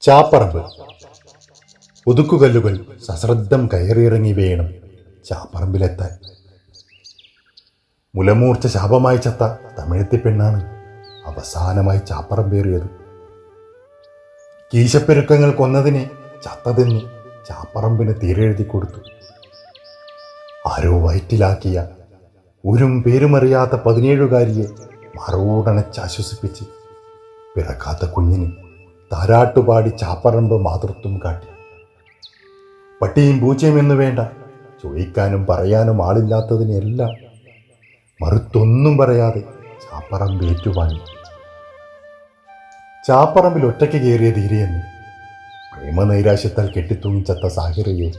ചാപ്പറമ്പ്. ഒതുക്കുകല്ലുകൾ സശ്രദ്ധം കയറിയിറങ്ങി വേണം ചാപ്പറമ്പിലെത്താൻ. മുലമൂർച്ച ശാപമായി ചത്ത തമിഴത്തി പെണ്ണാണ് അവസാനമായി ചാപ്പറമ്പേറിയത്. കീശപ്പെരുക്കങ്ങൾ കൊന്നതിനെ ചത്തതെന്ന് ചാപ്പറമ്പിന് തീരെഴുതി കൊടുത്തു. ആരോ വയറ്റിലാക്കിയ ഊരും പേരുമറിയാത്ത 17കാരിയെ മറുകൂടണച്ചാശ്വസിപ്പിച്ച് പിറക്കാത്ത കുഞ്ഞിന് താരാട്ടുപാടി ചാപ്പറമ്പ് മാതൃത്വം കാട്ടി. പട്ടിയും പൂച്ചയും എന്ന് വേണ്ട, ചോദിക്കാനും പറയാനും ആളില്ലാത്തതിനെല്ലാം മറുത്തൊന്നും പറയാതെ ചാപ്പറമ്പ് ഏറ്റുവാങ്ങി. ചാപ്പറമ്പിൽ ഒറ്റയ്ക്ക് കയറിയ ധീരയെന്ന് പ്രേമനൈരാശ്യത്താൽ കെട്ടിത്തൂങ്ങിച്ചത്ത സാഹിറയെ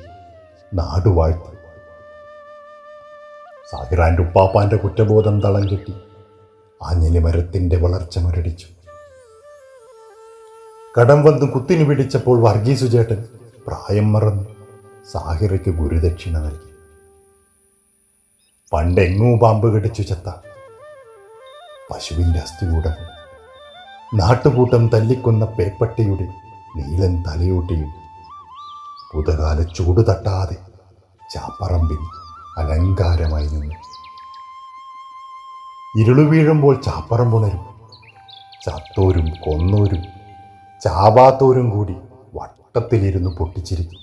നാടുവാഴ്ത്തി. സാഹിറാൻ്റെ ഉപ്പാപ്പാൻ്റെ കുറ്റബോധം തളം കെട്ടി ആഞ്ഞിലി മരത്തിൻ്റെ വളർച്ച മുരടിച്ചു. കടം വന്ന് കുത്തിനു പിടിച്ചപ്പോൾ വർഗീസു ചേട്ടൻ പ്രായം മറന്നു സാഹിറയ്ക്ക് ഗുരുദക്ഷിണ നൽകി. പണ്ടെങ്ങൂ പാമ്പ് കടിച്ചു ചത്ത പശുവിൻ്റെ അസ്ഥികൂടവും നാട്ടുകൂട്ടം തല്ലിക്കൊന്ന പേപ്പട്ടിയുടെ നീളൻ തലയോട്ടിയും പുതകാല ചൂട് തട്ടാതെ ചാപ്പറമ്പിൽ അലങ്കാരമായി നിന്നു. ഇരുളു വീഴുമ്പോൾ ചാപ്പറമ്പുണരും. ചത്തോരും കൊന്നോരും ചാവാത്തോരും കൂടി വട്ടത്തിലിരുന്ന് പൊട്ടിച്ചിരിക്കും.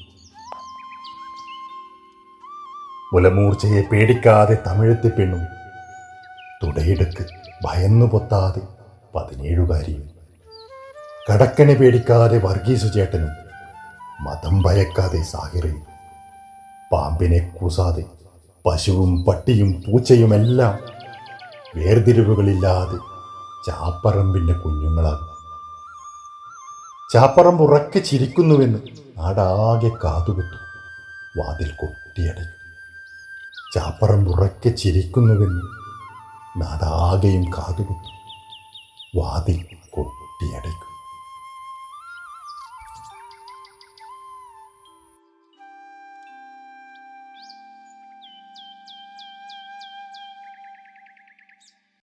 മുലമൂർച്ചയെ പേടിക്കാതെ തമിഴത്തി പെണ്ണും തുടയെടുക്ക് ഭയന്നു പൊത്താതെ 17കാരിയും കടക്കനെ പേടിക്കാതെ വർഗീസു ചേട്ടനും മതം ഭയക്കാതെ സാഹിറയും പാമ്പിനെ കൂസാതെ പശുവും പട്ടിയും പൂച്ചയുമെല്ലാം വേർതിരിവുകളില്ലാതെ ചാപ്പറമ്പിൻ്റെ കുഞ്ഞുങ്ങളാകും. ചാപ്പറമ്പ് ഉറക്കെ ചിരിക്കുന്നുവെന്ന് നാടാകെ കാതുകുത്തും. വാതിൽ കൊട്ടിയടയും. ചാപ്പറമ്പ് ഉറക്കെ ചിരിക്കുന്നുവെന്ന് നാടാകെയും കാതുകുത്തും. വാതിൽ